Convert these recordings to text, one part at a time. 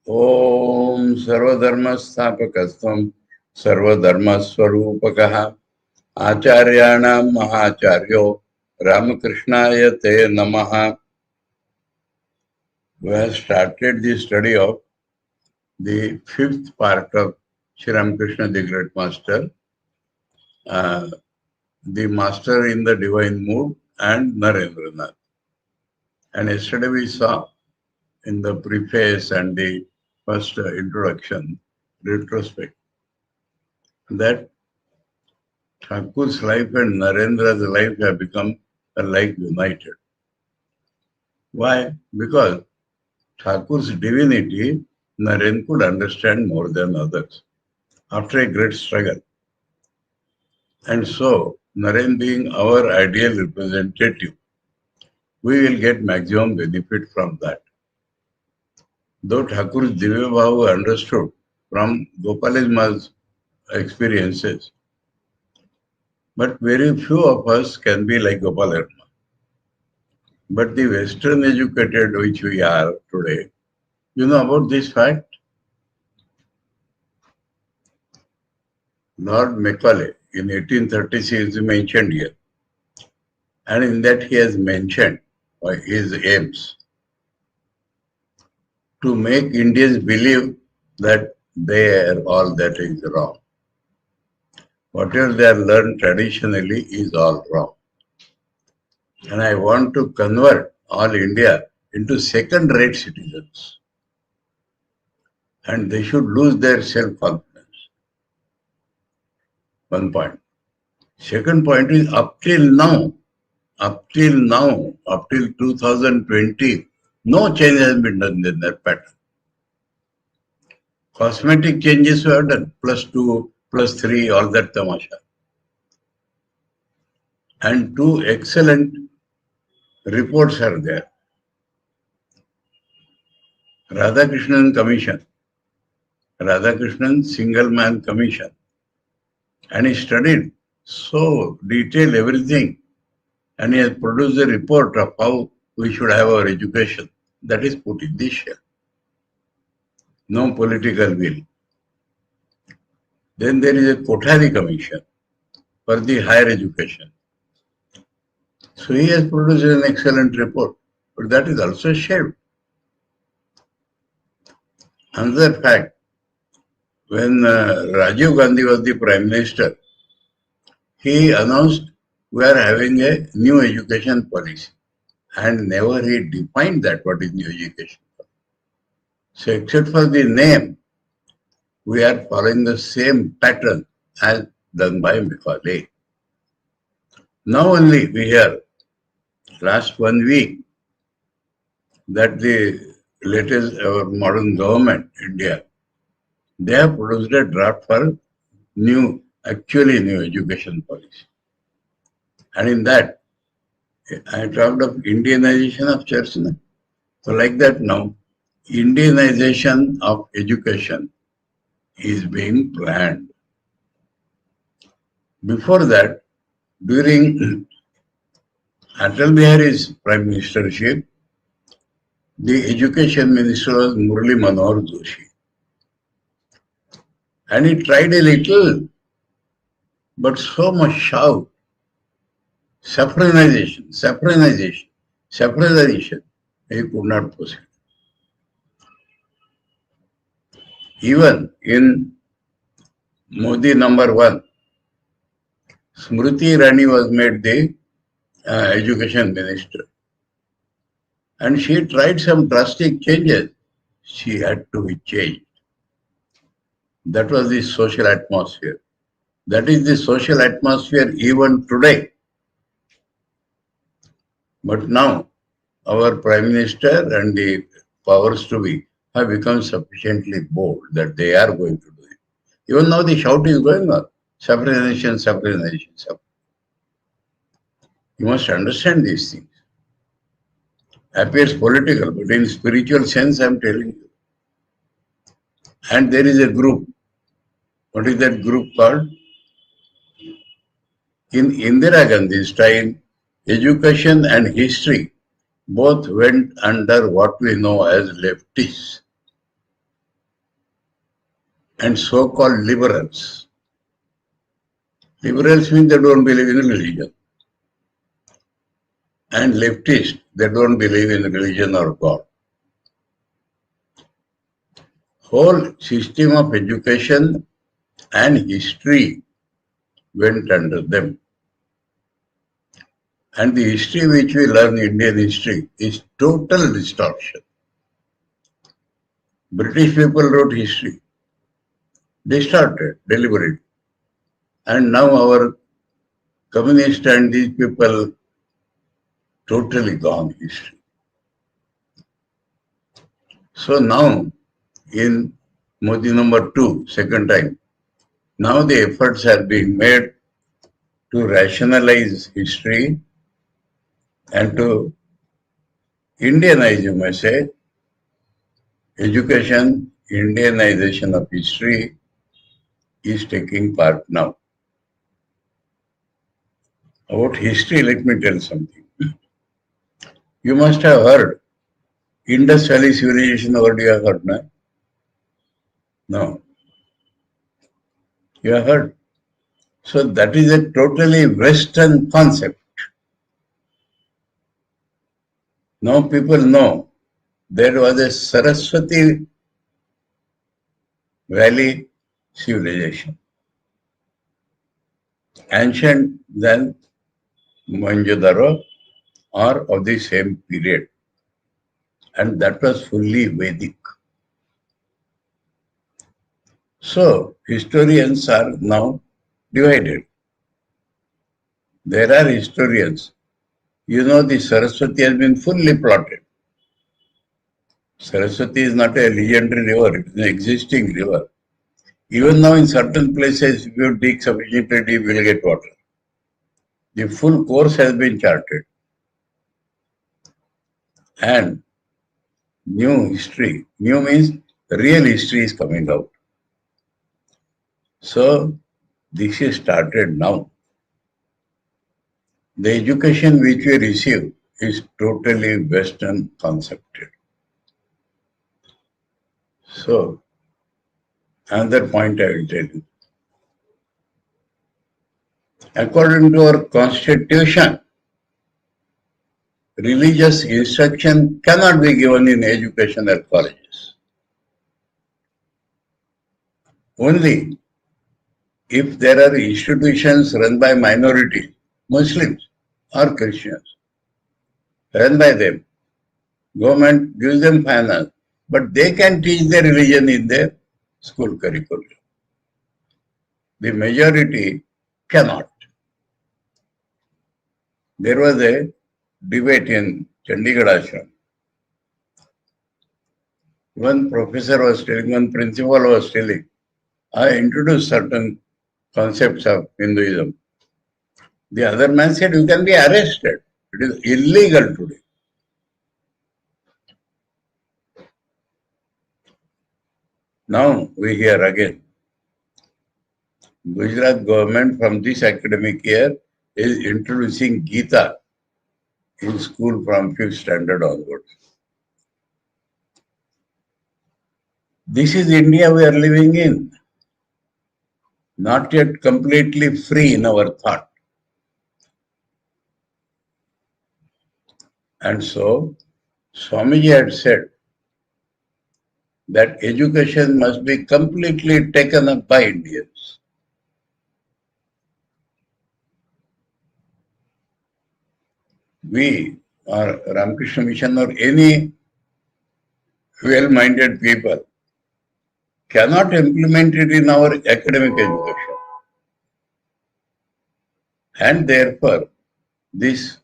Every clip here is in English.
Om Sarvadharmastapakastam Sarvadharmaswarupakah Acharyanam Mahacharyo Ramakrishnaya Te Namaha. We have started the study of the fifth part of Sri Ramakrishna, the Great Master, the Master in the Divine Mood, and Narendranath. And yesterday we saw in the preface and the first introduction, retrospect, that Thakur's life and Narendra's life have become like united. Why? Because Thakur's divinity, Naren could understand more than others after a great struggle. And so, Naren being our ideal representative, we will get maximum benefit from that. Though Thakur's Divya Bhava understood from Gopalisma's experiences, but very few of us can be like Gopalarma. But the Western educated which we are today, you know about this fact? Lord Macaulay in 1836 is mentioned here. And in that he has mentioned his aims to make Indians believe that they are all that is wrong. Whatever they have learned traditionally is all wrong. And I want to convert all India into second-rate citizens. And they should lose their self-confidence. One point. Second point is up till 2020, no change has been done in that pattern. Cosmetic changes were done, +2, +3, all that tamasha. And two excellent reports are there. Radhakrishnan Commission, Radhakrishnan Single Man Commission. And he studied so detailed everything. And he has produced a report of how we should have our education. That is put in this shell. No political will. Then there is a Kothari Commission for the higher education. So he has produced an excellent report, but that is also shelved. Another fact, when Rajiv Gandhi was the Prime Minister, he announced we are having a new education policy. And never he defined that what is new education. So except for the name, we are following the same pattern as done by Macaulay. Now only we hear, last 1 week, that the latest modern government, India, they have produced a draft for actually new education policy. And in that, I talked of Indianization of church. So like that now, Indianization of education is being planned. Before that, during Atal Bihari's prime ministership, the education minister was Murali Manohar Joshi. And he tried a little, but so much shout, saffronization, he could not proceed. Even in Modi #1, Smriti Irani was made the education minister. And she tried some drastic changes. She had to be changed. That was the social atmosphere. That is the social atmosphere even today. But now, our Prime Minister and the powers to be have become sufficiently bold that they are going to do it. Even now the shout is going on. Saffronization. You must understand these things. Appears political, but in spiritual sense, I am telling you. And there is a group. What is that group called? In Indira Gandhi's time, education and history both went under what we know as leftists. and so-called liberals. Liberals mean they don't believe in religion. And leftists, they don't believe in religion or God. Whole system of education and history went under them. And the history which we learn, Indian history, is total distortion. British people wrote history, distorted, deliberate. And now our communists and these people totally gone history. So now in Modi number 2, second time, now the efforts have been made to rationalize history and to Indianize, you may say, education, Indianization of history is taking part now. About history, let me tell something. You must have heard Indus Valley civilization, what you have heard, no? No. You have heard? So that is a totally Western concept. Now people know there was a Saraswati Valley civilization, ancient than Mohenjo-daro or of the same period, and that was fully Vedic. So historians are now divided. There are historians. You know, the Saraswati has been fully plotted. Saraswati is not a legendary river, it is an existing river. Even now in certain places, if you dig sufficiently deep, you will get water. The full course has been charted. And new history, new means real history is coming out. So this is started now. The education which we receive is totally Western concepted. So another point I will tell you. According to our constitution, religious instruction cannot be given in educational colleges. Only if there are institutions run by minorities, Muslims or Christians, run by them, government gives them finance, but they can teach their religion in their school curriculum. The majority cannot. There was a debate in Chandigarh Ashram. One professor was telling, one principal was telling, I introduced certain concepts of Hinduism. The other man said, you can be arrested. It is illegal today. Now we hear again, Gujarat government from this academic year is introducing Gita in school from 5th standard onwards. This is India we are living in, not yet completely free in our thought. And so, Swamiji had said that education must be completely taken up by Indians. We, or Ramakrishna Mission, or any well-minded people, cannot implement it in our academic education. And therefore, these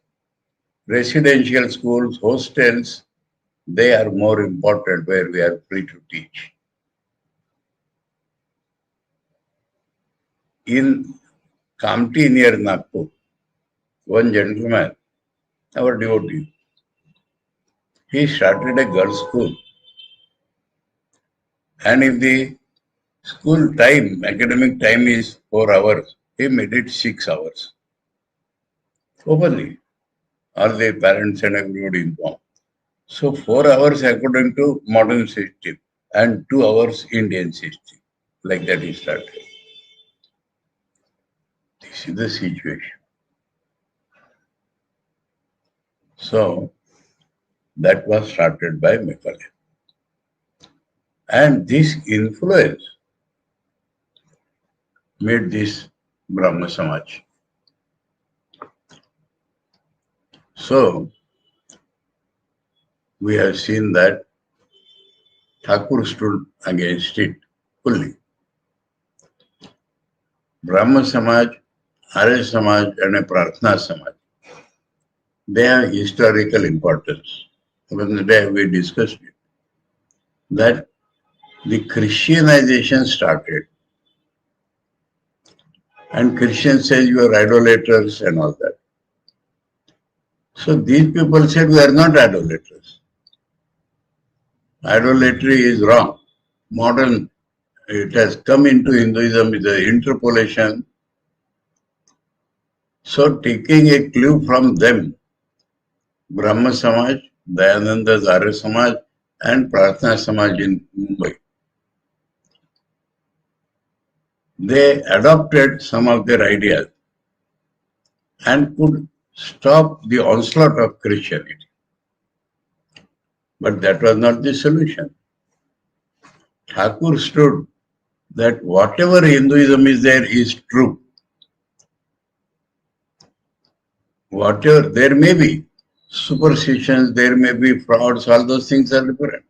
residential schools, hostels, they are more important where we are free to teach. In Kamti near Nagpur, one gentleman, our devotee, he started a girls' school. And if the school time, academic time is 4 hours, he made it 6 hours. Openly. All the parents and everybody informed. So 4 hours according to modern system and 2 hours Indian system. Like that he started. This is the situation. So that was started by Macaulay. And this influence made this Brahma Samaj. So we have seen that Thakur stood against it fully. Brahma Samaj, Arya Samaj and a Prarthana Samaj, they have historical importance. When the day we discussed it, that the Christianization started. And Christians say you are idolaters and all that. So these people said we are not idolaters. Idolatry is wrong. Modern, it has come into Hinduism with the interpolation. So taking a clue from them, Brahma Samaj, Dayananda's Arya Samaj and Prarthana Samaj in Mumbai, they adopted some of their ideas and could stop the onslaught of Christianity. But that was not the solution. Thakur stood that whatever Hinduism is there is true. Whatever, there may be superstitions, there may be frauds, all those things are different.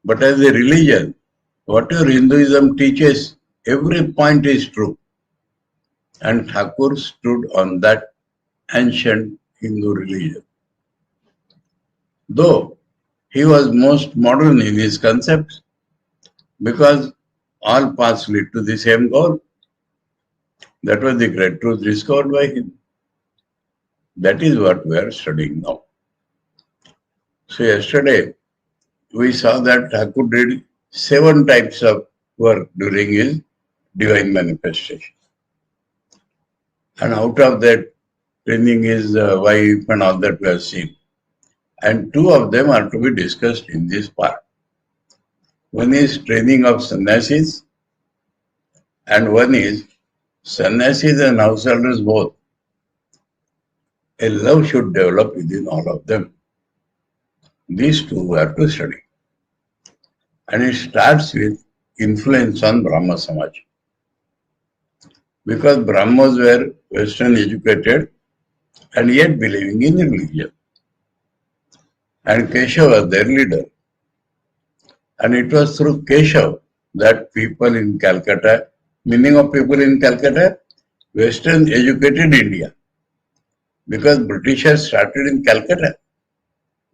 But as a religion, whatever Hinduism teaches, every point is true. And Thakur stood on that ancient Hindu religion. Though he was most modern in his concepts, because all paths lead to the same goal. That was the great truth discovered by him. That is what we are studying now. So yesterday, we saw that Thakur did 7 types of work during his divine manifestation. And out of that, training his wife and all that we have seen. And 2 of them are to be discussed in this part. One is training of sannyasis, and one is sannyasis and householders both. A love should develop within all of them. These 2 we have to study. And it starts with influence on Brahma Samaj. Because Brahmas were Western educated and yet believing in religion. And Keshav was their leader. And it was through Keshav that people in Calcutta, meaning of people in Calcutta, Western educated India. Because Britishers started in Calcutta.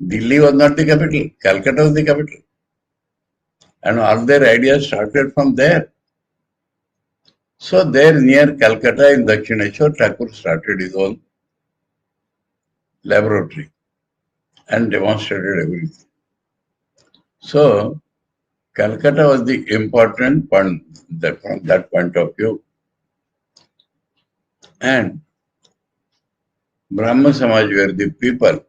Delhi was not the capital, Calcutta was the capital. And all their ideas started from there. So there near Calcutta in Dakshineshwar, Thakur started his own laboratory and demonstrated everything. So Calcutta was the important point from that point of view. And Brahma Samaj were the people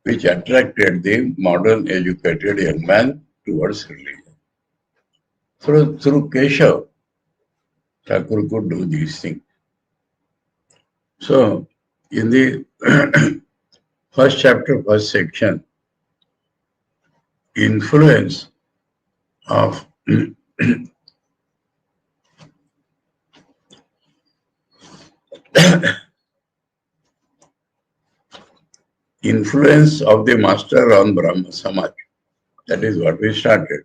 which attracted the modern educated young man towards religion. Through Keshav, Thakur could do these things. So, in the first chapter, first section, influence of influence of the master on Brahma Samaj. That is what we started.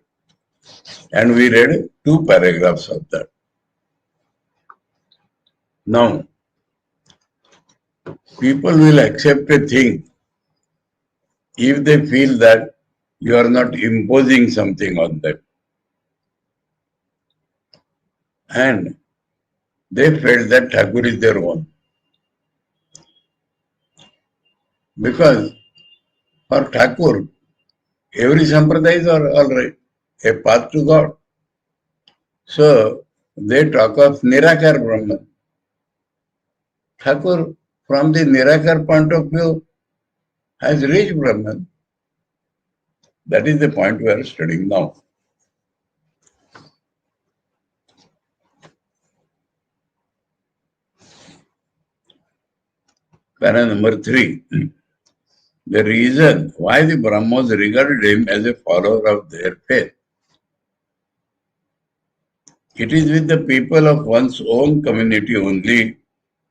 And we read 2 paragraphs of that. Now, people will accept a thing if they feel that you are not imposing something on them. And they felt that Thakur is their own. Because for Thakur, every sampradaya is all right, a path to God. So they talk of Nirakar Brahman. Thakur, from the Nirakar point of view, has reached Brahman. That is the point we are studying now. Para number 3. The reason why the Brahmos regarded him as a follower of their faith. It is with the people of one's own community only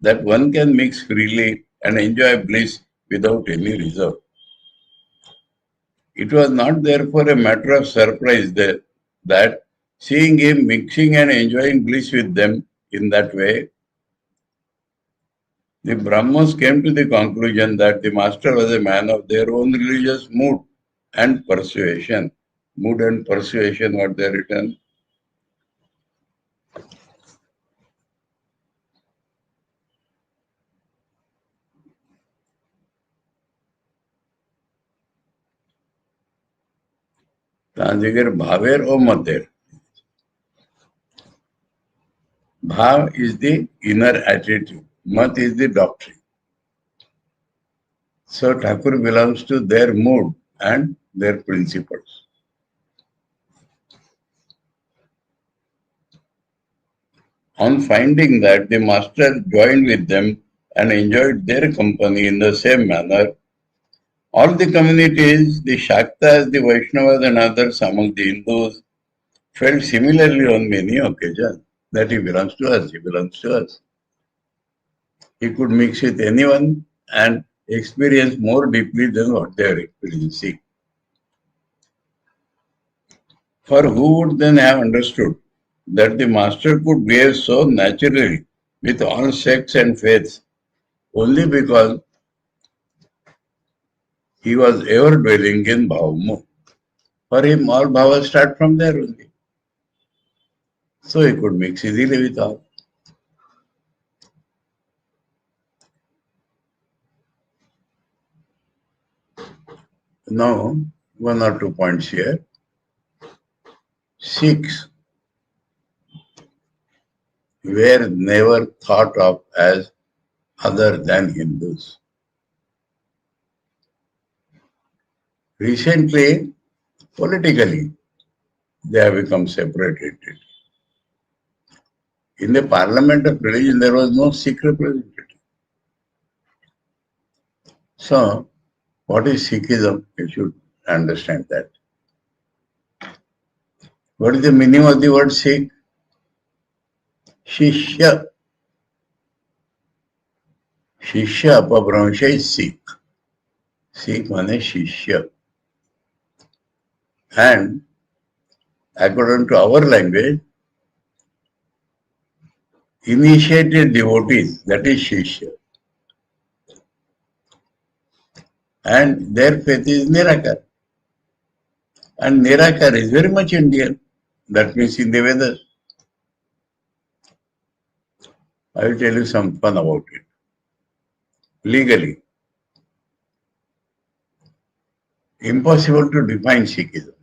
that one can mix freely and enjoy bliss without any reserve. It was not therefore a matter of surprise that seeing him mixing and enjoying bliss with them in that way, the Brahmos came to the conclusion that the master was a man of their own religious mood and persuasion. Mood and persuasion, what they written. Tanjigir bhaver o mater. Bhav is the inner attitude. Mat is the doctrine. So Thakur belongs to their mood and their principles. On finding that the master joined with them and enjoyed their company in the same manner, all the communities, the Shaktas, the Vaishnavas and others among the Hindus felt similarly on many occasions that he belongs to us, he belongs to us. He could mix with anyone and experience more deeply than what they are experiencing. For who would then have understood that the master could behave so naturally with all sects and faiths only because he was ever dwelling in Bhavamo. For him, all Bhavas start from there only. So he could mix easily with all. Now, 1 or 2 points here. Sikhs were never thought of as other than Hindus. Recently, politically, they have become separated. In the Parliament of Religion, there was no Sikh representative. So, what is Sikhism? You should understand that. What is the meaning of the word Sikh? Shishya. Shishya apabhramsha is Sikh. Sikh means Shishya. And according to our language, initiated devotees, that is Shishya. And their faith is Nirakar. And Nirakar is very much Indian. That means in the Vedas. I will tell you some fun about it. Legally, impossible to define Sikhism.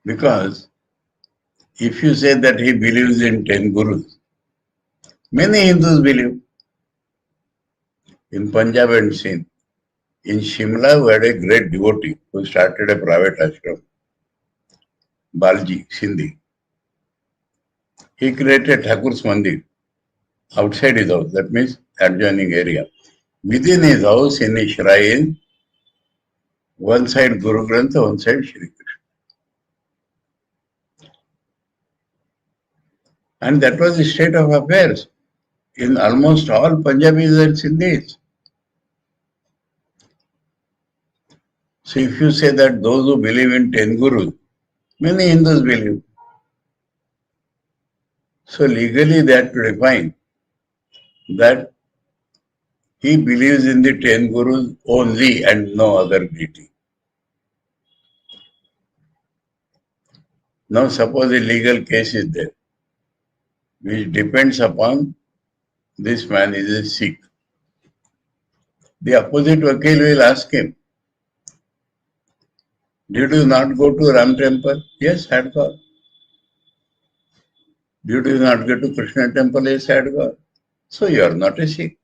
Because if you say that he believes in 10 gurus, many Hindus believe. In Punjab and Sindh, in Shimla, we had a great devotee who started a private ashram, Balji Sindhi. He created Thakur's Mandir outside his house, that means adjoining area. Within his house, in his shrine, one side Guru Grantha, one side Shri Krishna. And that was the state of affairs in almost all Punjabis and Sindhis. So if you say that those who believe in 10 gurus, many Hindus believe. So legally they have to define that he believes in the 10 gurus only and no other deity. Now suppose a legal case is there, which depends upon this man is a Sikh. The opposite vakil will ask him, did you not go to Ram temple? Yes, I had gone. Did you not go to Krishna temple? Yes, I had gone. So you are not a Sikh.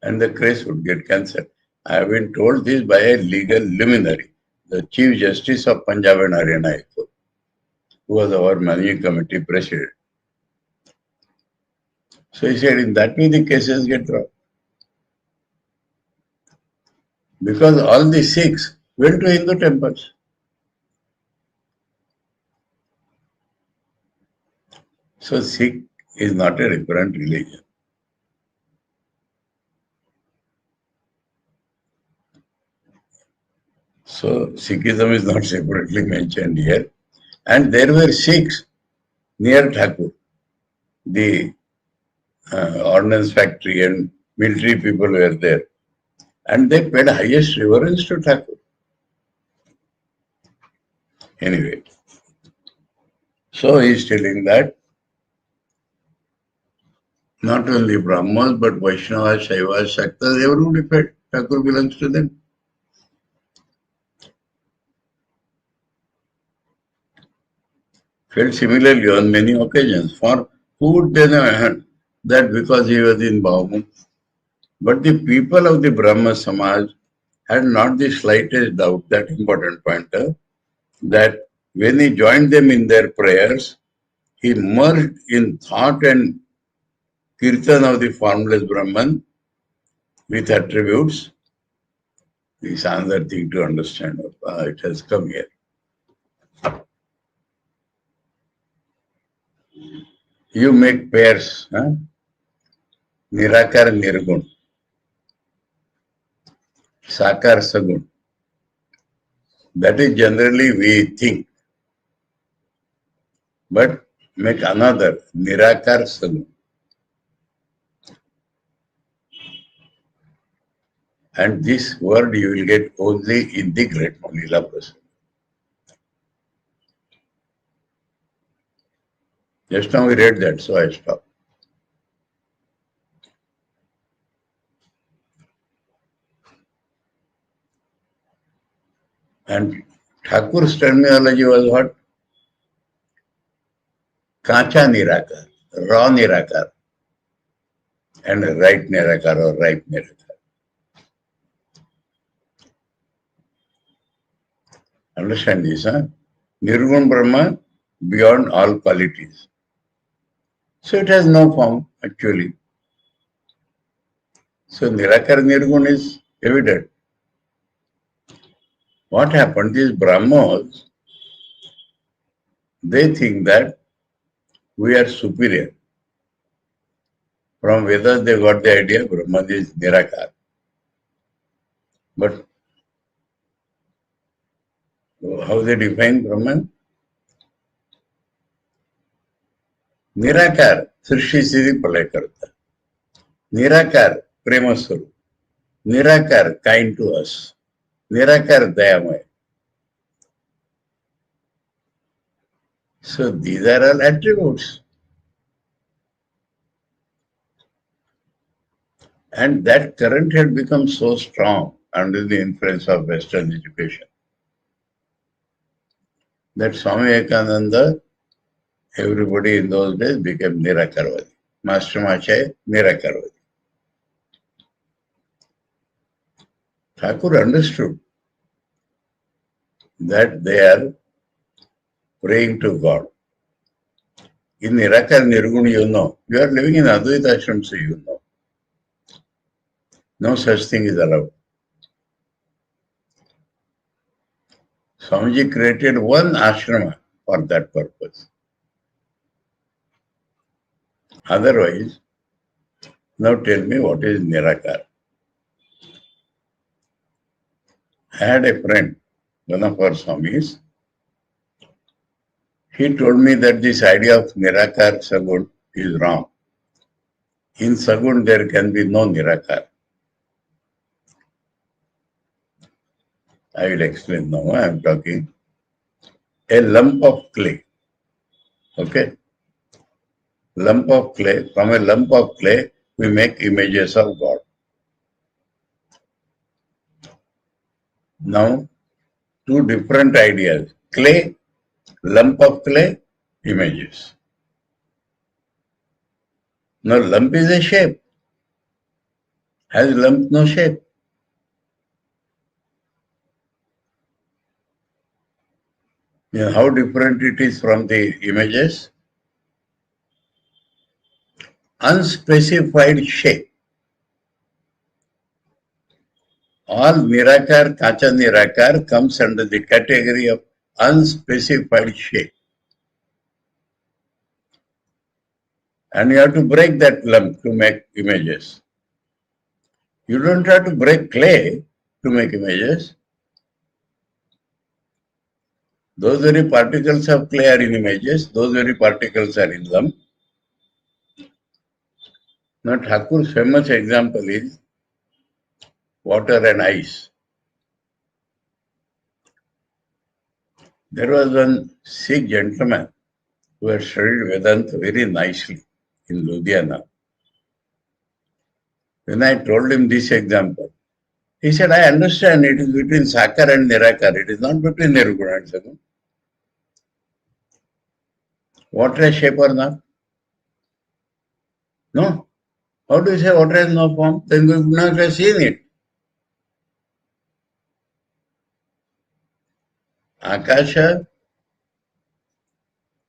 And the case would get cancelled. I have been told this by a legal luminary, the Chief Justice of Punjab and Haryana High Court, who was our managing committee president. So he said, in that way the cases get dropped. Because all the Sikhs went to Hindu temples. So Sikh is not a different religion. So Sikhism is not separately mentioned here. And there were Sikhs near Thakur, the ordnance factory and military people were there. And they paid highest reverence to Thakur. Anyway, so he is telling that not only Brahmas, but Vaishnavas, Shaivas, Shaktas, everybody paid. Thakur belongs to them. Felt similarly on many occasions. For who would deny that because he was in Bhavamukh? But the people of the Brahma Samaj had not the slightest doubt, that important pointer, that when he joined them in their prayers, he merged in thought and kirtan of the formless Brahman with attributes. This is another thing to understand. It has come here. You make pairs, Nirakar Nirgun, Sakar Sagun. That is generally we think. But make another, Nirakar Sagun. And this word you will get only in the great Leelaprasanga. Just now we read that, so I stopped. And Thakur's terminology was what? Kacha Nirakar, raw Nirakar, and right Nirakar or ripe Nirakar. Understand this, huh? Nirgun Brahma beyond all qualities. So it has no form, actually. So Nirakar Nirgun is evident. What happened is Brahmas, they think that we are superior. From Vedas they got the idea Brahman is Nirakar. But how they define Brahman? Nirakar, Srishti Siddhi Pralaya Karta. Nirakar, Prema Swarup. Nirakar, kind to us. Nirakar, Dayamaya. So these are all attributes. And that current had become so strong under the influence of Western education that Swami Vivekananda, everybody in those days became Nirakarvadi. Master Machaye, Nirakarvadi. Thakur understood that they are praying to God. In Nirakar Nirgun, you know. You are living in Advaita Ashram, so you know. No such thing is allowed. Swamiji created one ashrama for that purpose. Otherwise, now tell me what is Nirakar. I had a friend, one of our Swamis. He told me that this idea of Nirakar Sagun is wrong. In Sagun, there can be no Nirakar. I will explain now. I am talking. A lump of clay. Okay? Lump of clay. From a lump of clay, we make images of God. Now, two different ideas. Clay, lump of clay, images. Now, lump is a shape. Has lump no shape? Yeah, how different it is from the images? unspecified shape. All Nirakar, Kacha Nirakar comes under the category of unspecified shape. And you have to break that lump to make images. You don't have to break clay to make images. Those very particles of clay are in images, those very particles are in lump. Now Thakur's famous example is water and ice. There was one Sikh gentleman who had studied Vedanta very nicely in Ludhiana. When I told him this example, he said, I understand it is between Sakar and Nirakar. It is not between Nirguna and Saguna. Water has shape or not? No. How do you say water has no form? Then we would not have seen it. Akasha,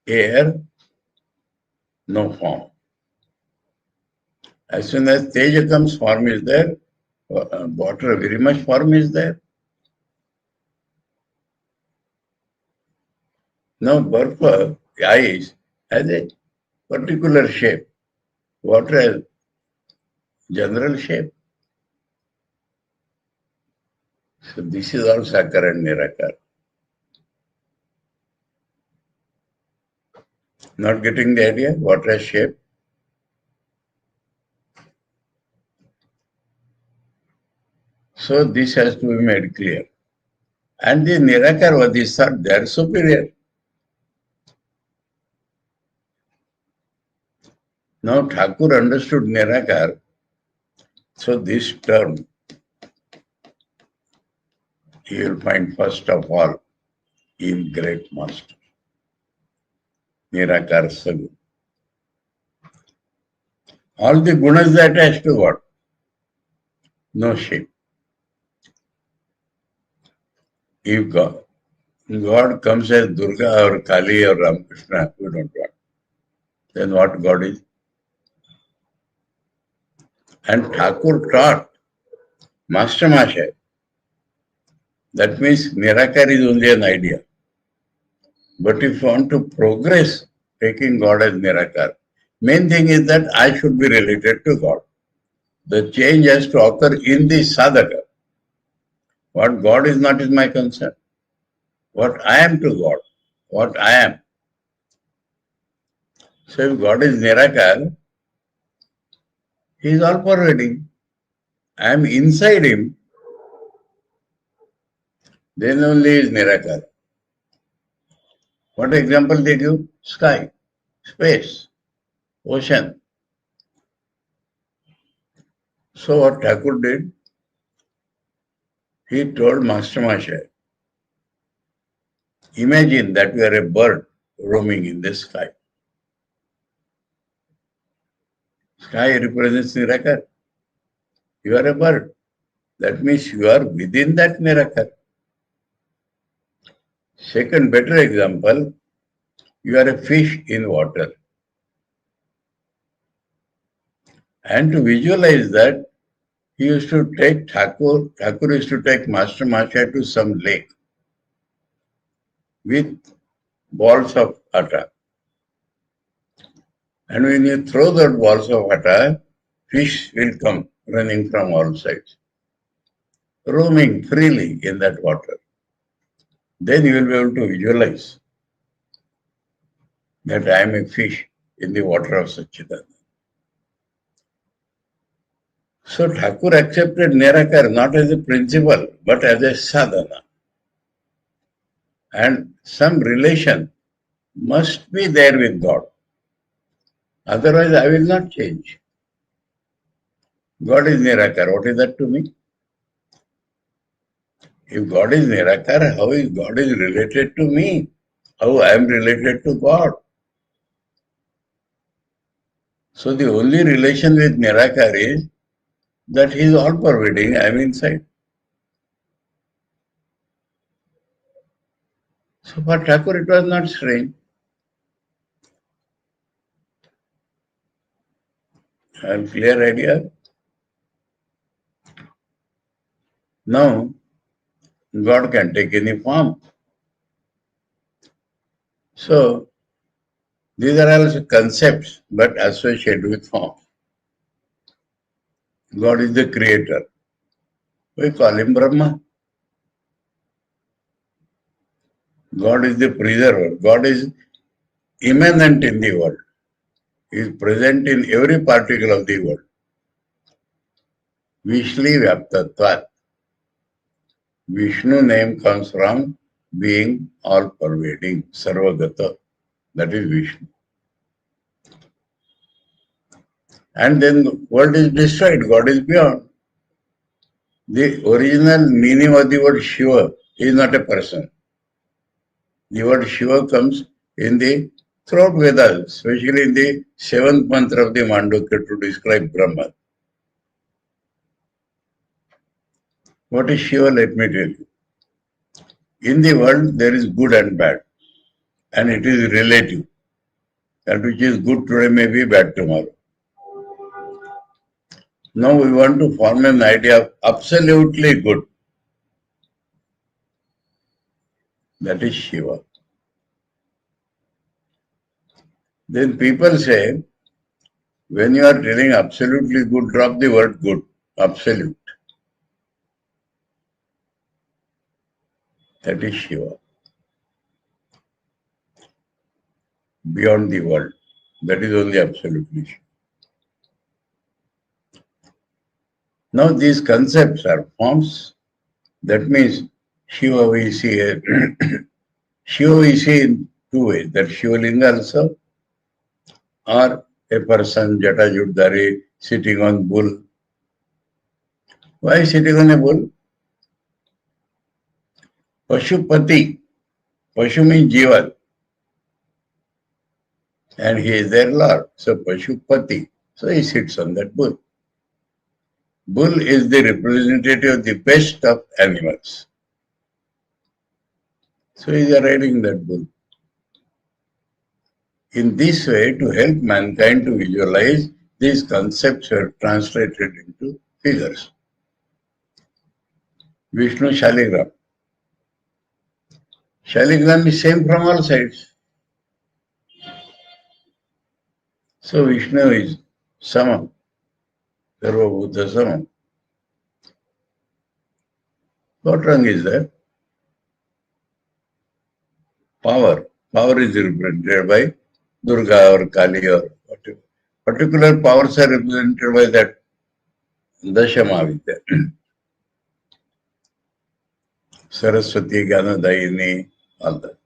air, no form. As soon as Teja comes, form is there. Water, very much form is there. Now, Barfa, ice, has a particular shape. Water has general shape. So this is all Sakar and Nirakar. Not getting the idea? Water has shape. So this has to be made clear. And the Nirakarvadis thought they are superior. Now Thakur understood Nirakar. So this term you will find first of all in great master, Nirakar Sagu. All the gunas are attached to what? No shape. If God comes as Durga or Kali or Ramakrishna, we don't want. Then what God is? And Thakur taught Master Masha. That means Nirakar is only an idea. But if you want to progress, taking God as Nirakar, main thing is that I should be related to God. The change has to occur in the sadhaka. What God is not is my concern. What I am to God, what I am. So if God is Nirakar, He is all pervading. I am inside Him, then only is Nirakar. What example they give? Sky, space, ocean. So what Thakur did, he told Master Masha, imagine that you are a bird roaming in the sky. Sky represents Nirakar. You are a bird. That means you are within that Nirakar. Second better example, you are a fish in water. And to visualize that, he used to take Thakur used to take Master Masha to some lake with balls of atta. And when you throw the balls of atta, fish will come running from all sides, roaming freely in that water. Then you will be able to visualize that I am a fish in the water of Satchidananda. So Thakur accepted Nirakar not as a principle, but as a sadhana. And some relation must be there with God. Otherwise, I will not change. God is Nirakar. What is that to me? If God is Nirakar, how is God is related to me? How I am related to God? So the only relation with Nirakar is that He is all pervading, I am inside. So for Thakur it was not strange. Have clear idea? Now, God can take any form. So, these are also concepts, but associated with form. God is the creator. We call him Brahma. God is the preserver. God is immanent in the world. He is present in every particle of the world. Vishli Vyaptatvat. Vishnu name comes from being all pervading, Sarvagata. That is Vishnu. And then the world is destroyed, God is beyond. The original meaning of the word Shiva is not a person. The word Shiva comes in the throughout Vedas, especially in the seventh mantra of the Mandukya to describe Brahman. What is Shiva? Let me tell you. In the world, there is good and bad, and it is relative. That which is good today may be bad tomorrow. Now we want to form an idea of absolutely good. That is Shiva. Then people say, when you are telling absolutely good, drop the word good. Absolute. That is Shiva. Beyond the world. That is only absolutely Shiva. Now these concepts are forms. That means Shiva we see Shiva we see in two ways. That Shiva Linga also, or a person Jata Juddhari sitting on bull. Why sitting on a bull? Pashupati. Pashu means Jiva. And he is their Lord. So Pashupati. So he sits on that bull. Bull is the representative of the best of animals. So he is riding that bull. In this way, to help mankind to visualize, these concepts were translated into figures. Vishnu Shaligram. Shaligram is same from all sides. So Vishnu is Sama. Sarva Bhuta Sama. What wrong is that? Power. Power is represented by Durga or Kali or whatever. Particular powers are represented by that Dashama Vidya. Saraswati, Ganadayini, all that.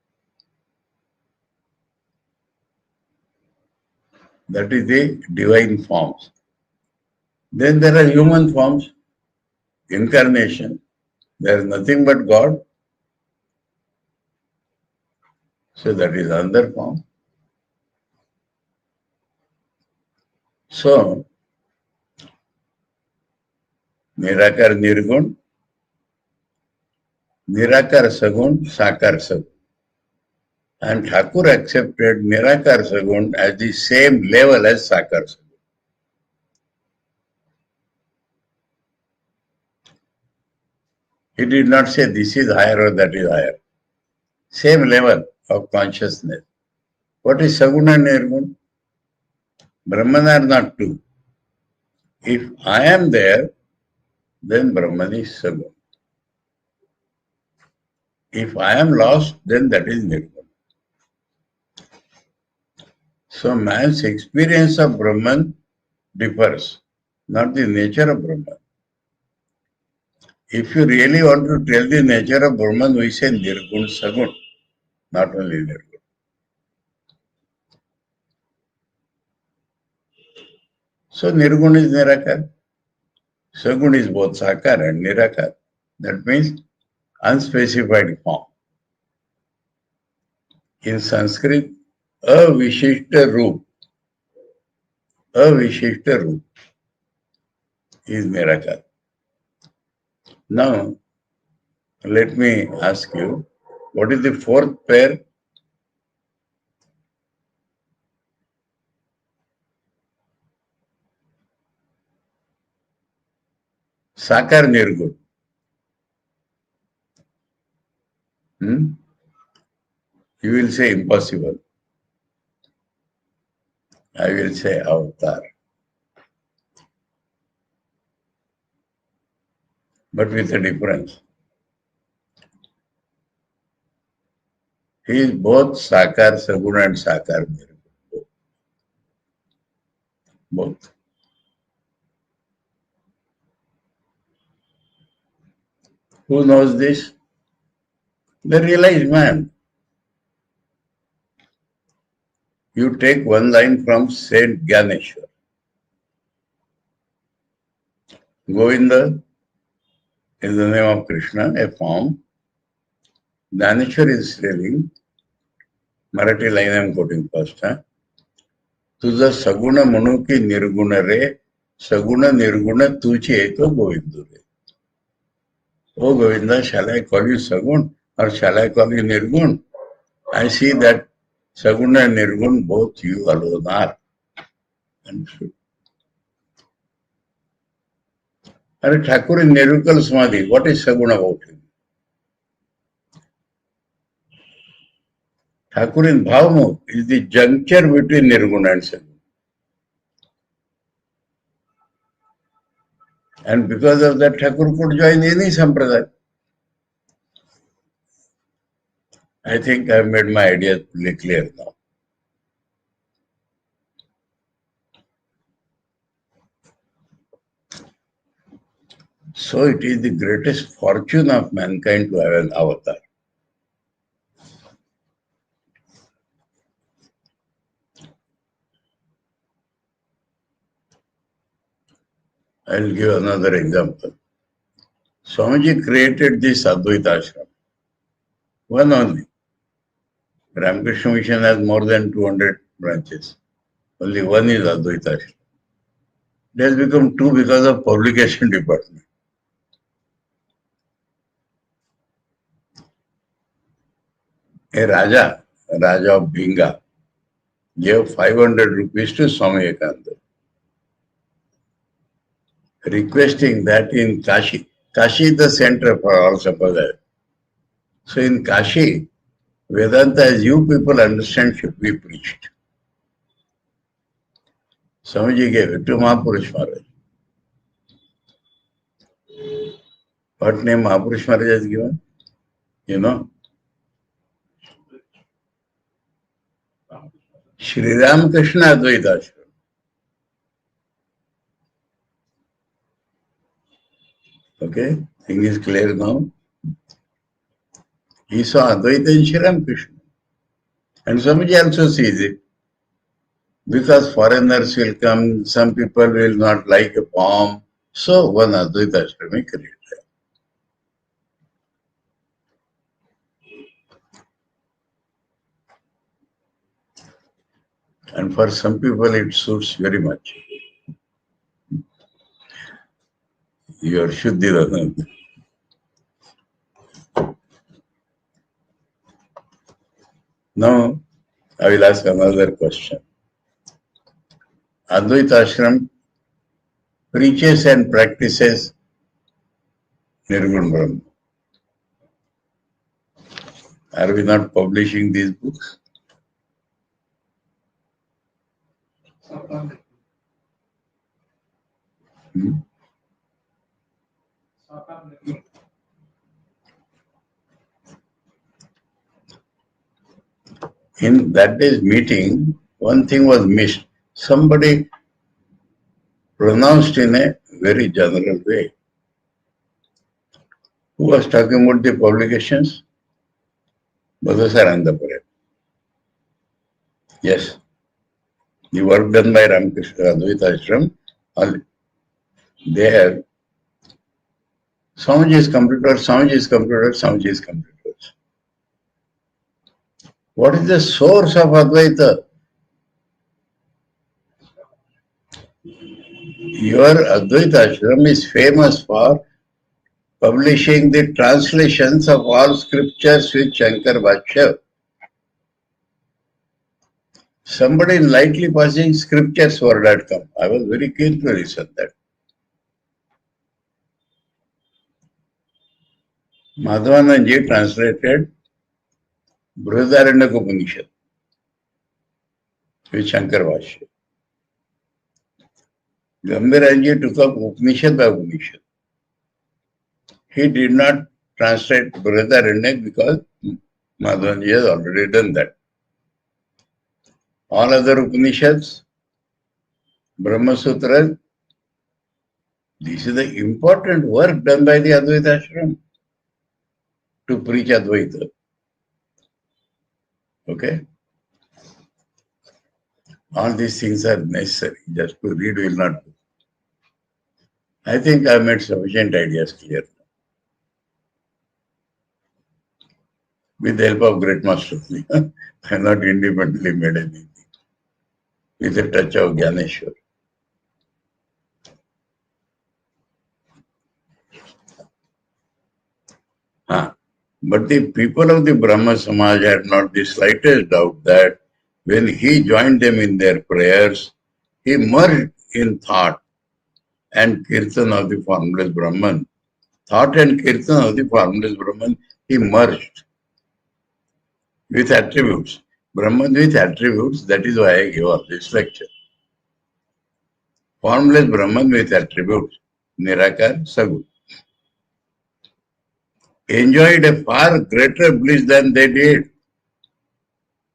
That is the divine forms. Then there are human forms, incarnation. There is nothing but God. So that is another form. So, Nirakar Nirgun, Nirakar Sagun, Sakar Sagun. And Thakur accepted Nirakar Sagun as the same level as Sakar Sagun. He did not say this is higher or that is higher. Same level of consciousness. What is Sagun and Nirgun? Brahman are not two. If I am there, then Brahman is Sagun. If I am lost, then that is Nirgun. So man's experience of Brahman differs, not the nature of Brahman. If you really want to tell the nature of Brahman, we say Nirgun Sagun, not only Nirgun. So Nirgun is Nirakar. Sagun is both Sakar and Nirakar. That means unspecified form. In Sanskrit, Avishishta Roop. Avishishta Roop is Nirakar. Now, let me ask you, what is the fourth pair? Sakar Nirgun. You will say impossible. I will say avatar. But with a difference. He is both Sakar Saguna and Sakar Nirgun. Both. Who knows this? The realized man. You take one line from Saint Gyaneshwar. Govinda is the name of Krishna, a form. Gyaneshwar is telling, Marathi line I am quoting first. तुझा सगुण म्हणू की निर्गुण रे, सगुण निर्गुण तुझे तो गोविंद रे. Oh Govinda, shall I call you Sagun or shall I call you Nirgun? I see that Saguna and Nirgun, both you alone are. Understood? And Thakur in Nirukal Samadhi, what is Saguna about him? Thakur in Bhavamukh is the juncture between Nirguna and Saguna. And because of that, Thakur could join any sampradaya. I think I have made my ideas pretty clear now. So it is the greatest fortune of mankind to have an avatar. I will give another example. Swamiji created this Advaita Ashram. One only. Ramakrishna Mission has more than 200 branches. Only one is Advaita Ashram. It has become two because of publication department. A Raja of Bhinga, gave 500 rupees to Swami Vivekananda, requesting that in Kashi is the center for all sampradaya. So in Kashi, Vedanta as you people understand should be preached. Swamiji gave it to Mahapurush Maharaj. What name Mahapurush Maharaj has given? You know? Sri Ramakrishna Advaita Ashram. Okay? Thing is clear now? He saw Advaita in Sri Ramakrishna. And Swamiji also sees it. Because foreigners will come, some people will not like a poem. So one Advaita Ashram is created. And for some people it suits very much. Your Shuddhirananda. Now, I will ask another question. Advaita Ashram preaches and practices Nirgun Brahma. Are we not publishing these books? In that day's meeting, one thing was missed. Somebody pronounced in a very general way. Who was talking about the publications? Madhusaranda Paret. Yes. The work done by Ramakrishna Advaita Ashram, there, Swamiji is completed, Swamiji is completed, Swamiji is completed. What is the source of Advaita? Your Advaita Ashram is famous for publishing the translations of all scriptures with Shankar Bhashya. Somebody lightly passing scriptures word had come. I was very keen to listen that. Madhavananji translated Brihadaranyaka Upanishad with Shankar Bhashya. Gambhiranji took up Upanishad by Upanishad. He did not translate Brihadaranyaka because Madhavananji has already done that. All other Upanishads, Brahma Sutras, this is the important work done by the Advaita Ashram to preach Advaita. Okay? All these things are necessary. Just to read will not do. I think I made sufficient ideas clear. With the help of Great Master. I have not independently made anything. With a touch of Gyaneshwar. But the people of the Brahma Samaj had not the slightest doubt that when he joined them in their prayers, he merged in thought and kirtan of the formless Brahman. Thought and kirtan of the formless Brahman, he merged with attributes. Brahman with attributes, that is why I gave up this lecture. Formless Brahman with attributes, Nirakar, Sagu. Enjoyed a far greater bliss than they did.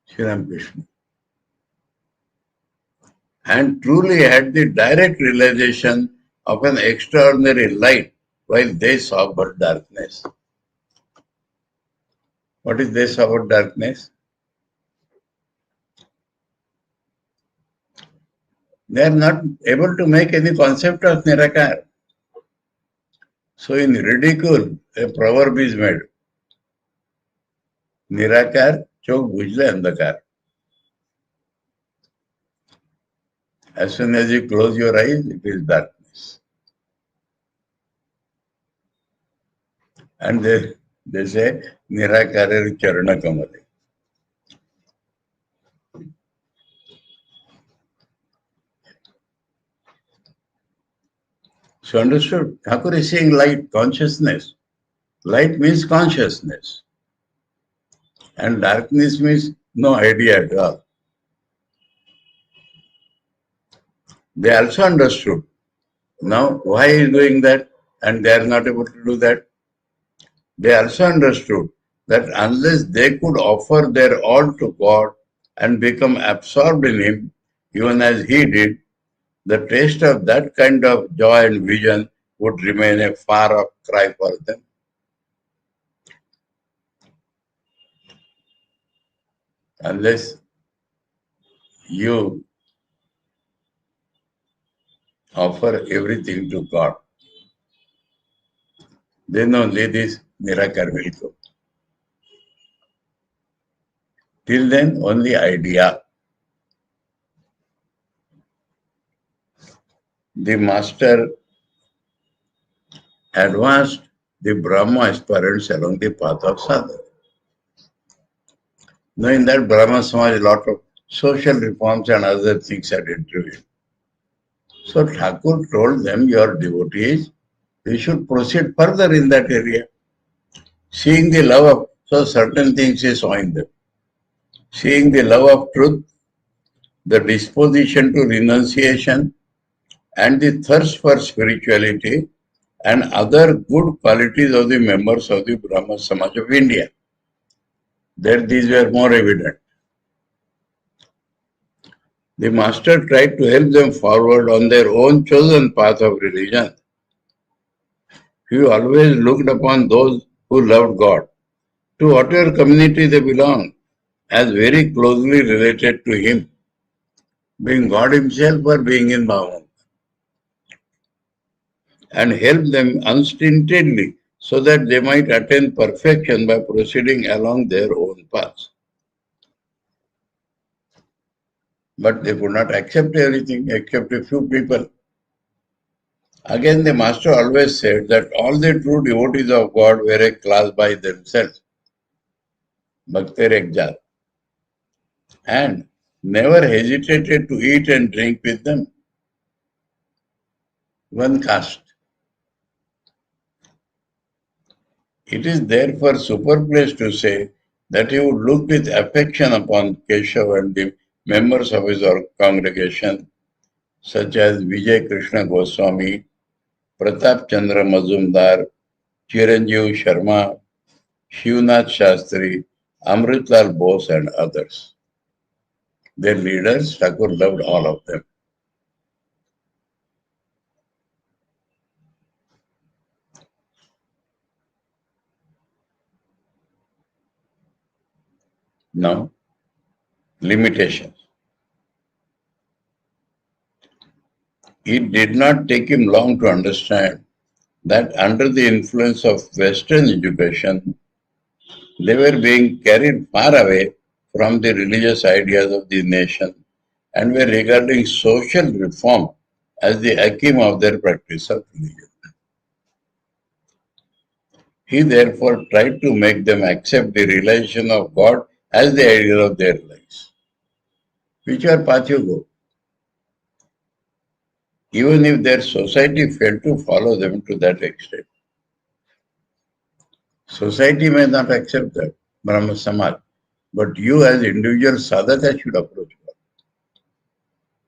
Sri Ramakrishna. And truly had the direct realization of an extraordinary light while they saw but darkness. What is they saw but darkness? They are not able to make any concept of Nirakar. So in ridicule, a proverb is made. Nirakar, chok bujle andakar. As soon as you close your eyes, it is darkness. And they say, Nirakarar charana kamale. So understood? Thakur is saying light, consciousness. Light means consciousness. And darkness means no idea at all. They also understood. Now, why he is doing that and they are not able to do that? They also understood that unless they could offer their all to God and become absorbed in Him, even as He did, the taste of that kind of joy and vision would remain a far-off cry for them. Unless you offer everything to God, then only this Nirakar will go. Till then, only idea. The master advanced the Brahma aspirants along the path of sadhana. Now in that Brahma Samaj, a lot of social reforms and other things are introduced. So Thakur told them, your devotees, they should proceed further in that area. Seeing the love of, so certain things he saw in them. Seeing the love of truth, the disposition to renunciation, and the thirst for spirituality, and other good qualities of the members of the Brahma Samaj of India. That these were more evident. The master tried to help them forward on their own chosen path of religion. He always looked upon those who loved God, to whatever community they belonged, as very closely related to Him, being God Himself or being in Bhavan, and help them unstintedly so that they might attain perfection by proceeding along their own paths. But they could not accept everything except a few people. Again, the master always said that all the true devotees of God were a class by themselves, Bhakter Ekjal, and never hesitated to eat and drink with them. One caste. It is therefore superfluous to say that he would look with affection upon Keshav and the members of his congregation, such as Vijay Krishna Goswami, Pratap Chandra Mazumdar, Chiranjeev Sharma, Shivnath Shastri, Amritlal Bose, and others. Their leaders, Thakur loved all of them. Now, limitations. It did not take him long to understand that under the influence of Western education, they were being carried far away from the religious ideas of the nation and were regarding social reform as the aim of their practice of religion. He therefore tried to make them accept the realization of God as the ideal of their lives. Whichever path you go, even if their society failed to follow them to that extent. Society may not accept that, Brahma Samaj, but you as individual sadhaka should approach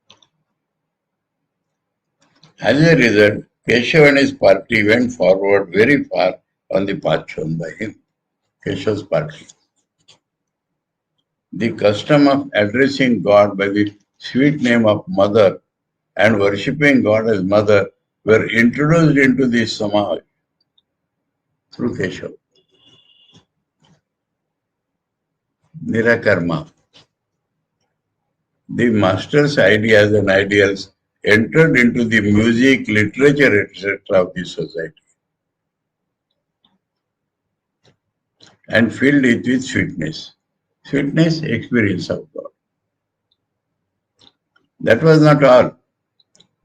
God. As a result, Keshav and his party went forward very far on the path shown by him, Keshav's party. The custom of addressing God by the sweet name of Mother and worshipping God as Mother were introduced into the Samaj through Keshav. Nirakarma. The master's ideas and ideals entered into the music, literature, etc. of the society and filled it with sweetness. Sweetness, experience of God. That was not all.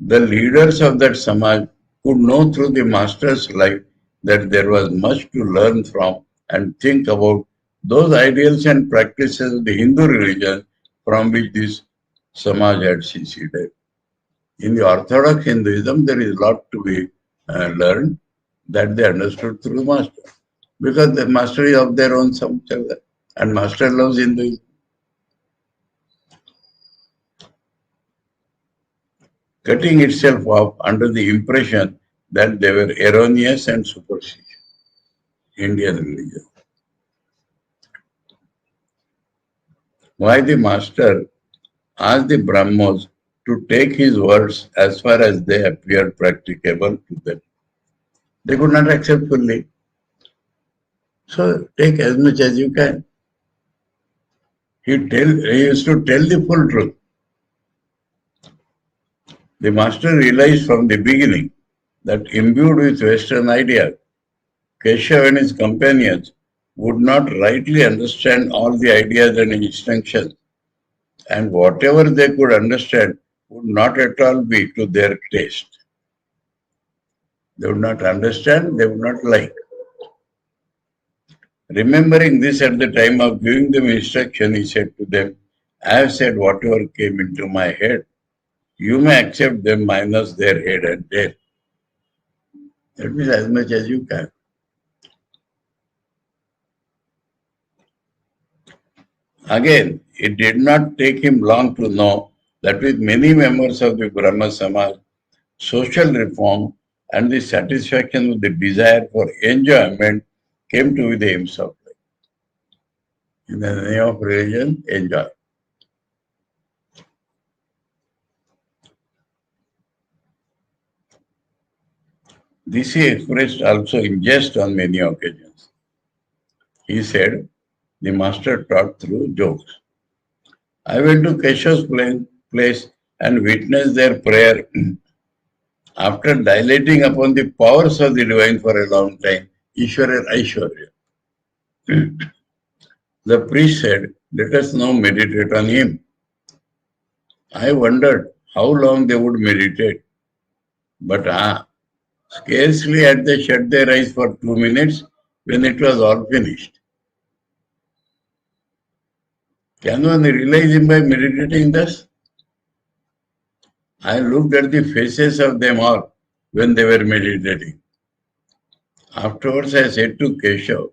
The leaders of that Samaj could know through the master's life that there was much to learn from and think about those ideals and practices of the Hindu religion from which this Samaj had seceded. In the Orthodox Hinduism, there is a lot to be learned that they understood through the master. Because the master is of their own samchara and master loves Hinduism. Cutting itself off under the impression that they were erroneous and superstitious. Indian religion. Why the master asked the Brahmos to take his words as far as they appeared practicable to them. They could not accept fully. So take as much as you can. He used to tell the full truth. The master realized from the beginning that imbued with Western ideas, Keshav and his companions would not rightly understand all the ideas and instructions, and whatever they could understand would not at all be to their taste. They would not understand, they would not like. Remembering this at the time of giving them instruction, he said to them, I have said whatever came into my head. You may accept them minus their head and tail. That means as much as you can. Again, it did not take him long to know that with many members of the Brahma Samaj, social reform and the satisfaction with the desire for enjoyment came to be the aims of life. In the name of religion, enjoy. This he expressed also in jest on many occasions. He said, the master taught through jokes. I went to Keshav's place and witnessed their prayer. After dilating upon the powers of the divine for a long time, Ishwarya Aishwarya. The priest said, let us now meditate on him. I wondered how long they would meditate. But scarcely had they shut their eyes for 2 minutes when it was all finished. Can one realize him by meditating thus? I looked at the faces of them all when they were meditating. Afterwards, I said to Keshav,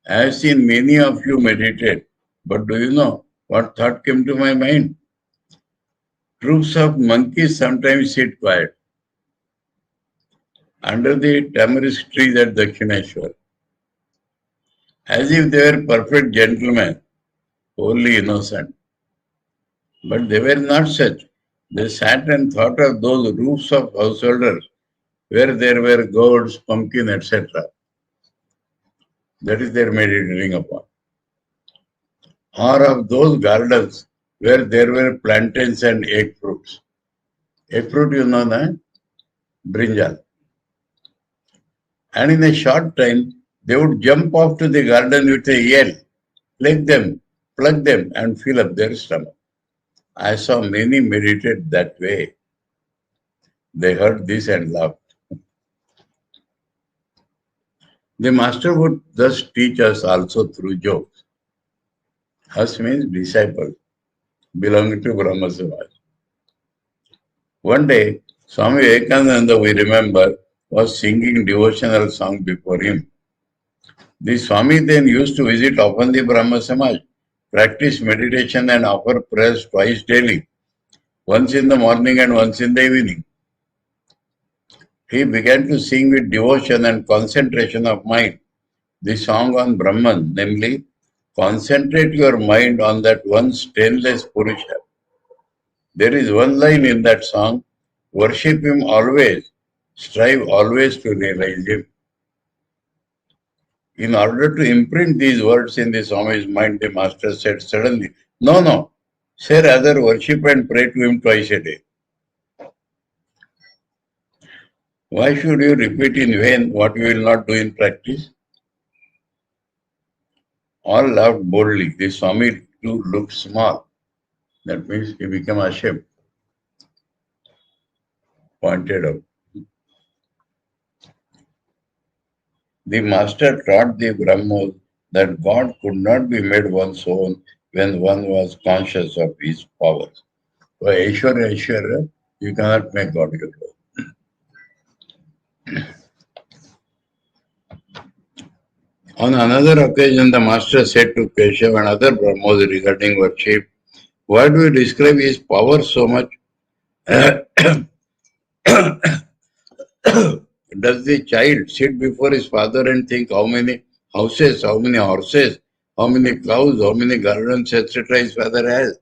I have seen many of you meditate, but do you know what thought came to my mind? Troops of monkeys sometimes sit quiet under the tamarisk trees at Dakshineshwar, as if they were perfect gentlemen, wholly innocent. But they were not such. They sat and thought of those roofs of householders where there were gourds, pumpkin, etc. That is their meditating upon. Or of those gardens where there were plantains and egg fruits. Egg fruit, you know, na? Brinjal. And in a short time, they would jump off to the garden with a yell, pluck them, and fill up their stomach. I saw many meditate that way. They heard this and laughed. The master would thus teach us also through jokes. Us means disciples belonging to Brahma Samaj. One day, Swami Vivekananda, we remember, was singing devotional song before him. The Swami then used to visit often the Brahma Samaj, practice meditation and offer prayers twice daily, once in the morning and once in the evening. He began to sing with devotion and concentration of mind the song on Brahman, namely, concentrate your mind on that one stainless Purusha. There is one line in that song, worship him always, strive always to realize him. In order to imprint these words in the Swami's mind, the master said suddenly, no, say rather worship and pray to him twice a day. Why should you repeat in vain what you will not do in practice? All laughed boldly. The Swami too looked small. That means he became ashamed. Pointed out. The master taught the Brahmos that God could not be made one's own when one was conscious of his powers. So Aishwarya, you cannot make God your own. On another occasion, the master said to Keshav and other Brahmos regarding worship, why do you describe his power so much? Does the child sit before his father and think how many houses, how many horses, how many cows, how many gardens, etc. his father has?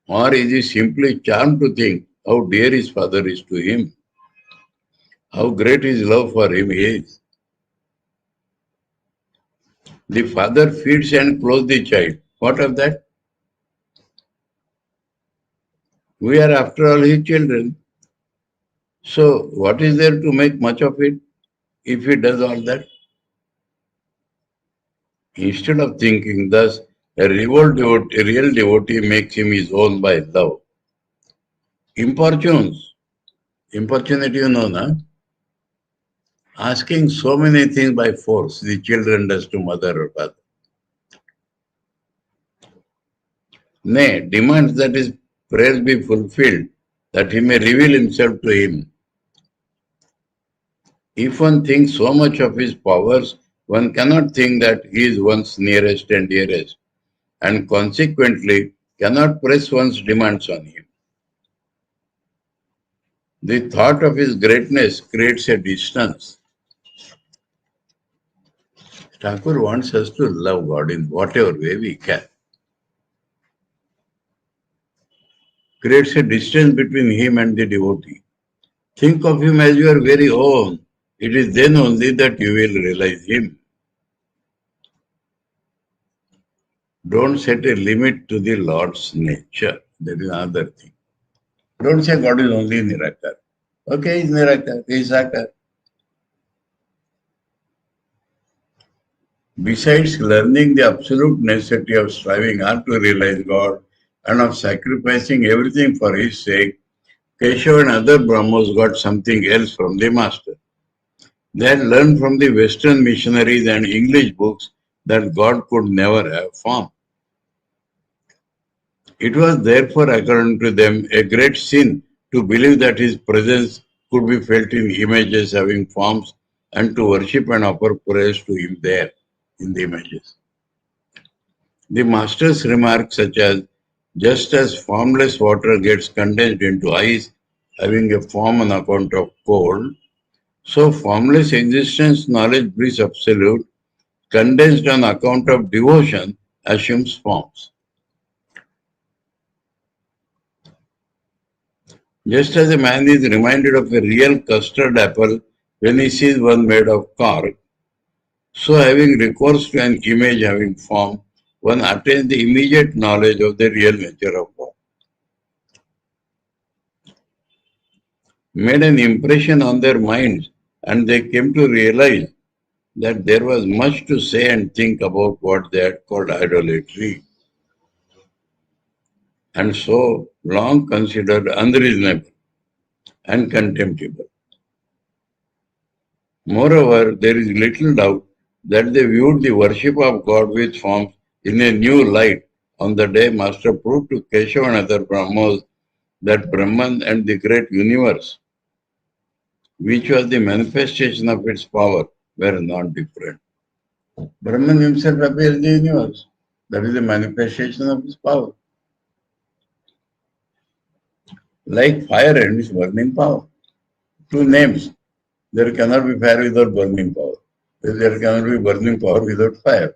Or is he simply charmed to think how dear his father is to him, how great his love for him is? The father feeds and clothes the child. What of that? We are after all his children. So what is there to make much of it if he does all that? Instead of thinking thus, a real devotee makes him his own by love. Importunity, you know, na? Asking so many things by force, the children does to mother or father. Nay, demands that his prayers be fulfilled, that he may reveal himself to him. If one thinks so much of his powers, one cannot think that he is one's nearest and dearest, and consequently cannot press one's demands on him. The thought of his greatness creates a distance. Thakur wants us to love God in whatever way we can. Creates a distance between him and the devotee. Think of him as your very own. It is then only that you will realize him. Don't set a limit to the Lord's nature. That is another thing. Don't say God is only Nirakar. Okay, he's Nirakar, he's Sakar. Besides learning the absolute necessity of striving hard to realize God and of sacrificing everything for his sake, Keshav and other Brahmos got something else from the master. They had learned from the Western missionaries and English books that God could never have form. It was therefore, according to them, a great sin to believe that his presence could be felt in images having forms, and to worship and offer praise to him there in the images. The master's remarks such as, just as formless water gets condensed into ice, having a form on account of cold, so formless existence, knowledge, bliss, absolute, condensed on account of devotion, assumes forms. Just as a man is reminded of a real custard apple when he sees one made of cork, so having recourse to an image having form, one attains the immediate knowledge of the real nature of God. Made an impression on their minds, and they came to realize that there was much to say and think about what they had called idolatry, and so long considered unreasonable and contemptible. Moreover, there is little doubt that they viewed the worship of God with forms in a new light on the day Master proved to Keshava and other Brahmas that Brahman and the great universe, which was the manifestation of its power, were not different. Brahman himself appears in the universe. That is the manifestation of his power. Like fire and its burning power. Two names. There cannot be fire without burning power. There cannot be burning power without fire.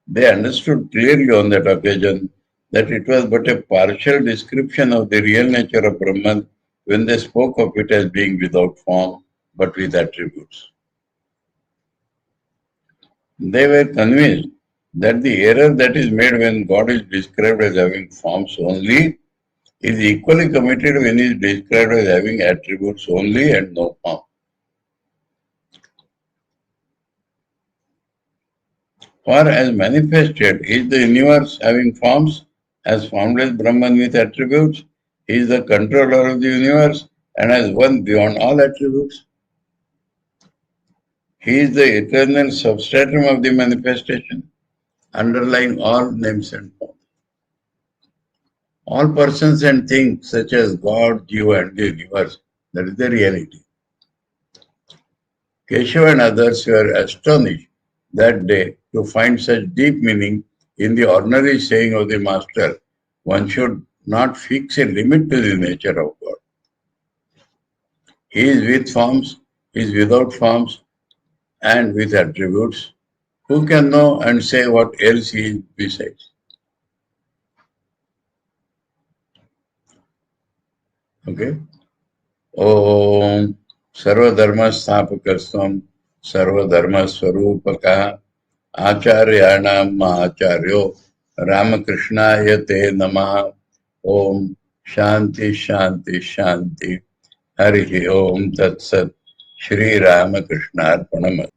They understood clearly on that occasion that it was but a partial description of the real nature of Brahman when they spoke of it as being without form but with attributes. They were convinced that the error that is made when God is described as having forms only is equally committed when he is described as having attributes only and no form. For as manifested is the universe having forms, as formless Brahman with attributes, he is the controller of the universe and as one beyond all attributes. He is the eternal substratum of the manifestation, underlying all names and forms. All persons and things such as God, Jiva and the universe, that is the reality. Keshava and others were astonished that day to find such deep meaning in the ordinary saying of the Master. One should not fix a limit to the nature of God. He is with forms, he is without forms, and with attributes. Who can know and say what else he is besides? Okay? Om Sarvadharma Sthapakastam Sarvadharma Swarupaka Acharyanam Acharyo Ramakrishnaya Te Namaha. Om Shanti Shanti Shanti. Harihi Om Tat Sat. Sri Ramakrishna Arpanam.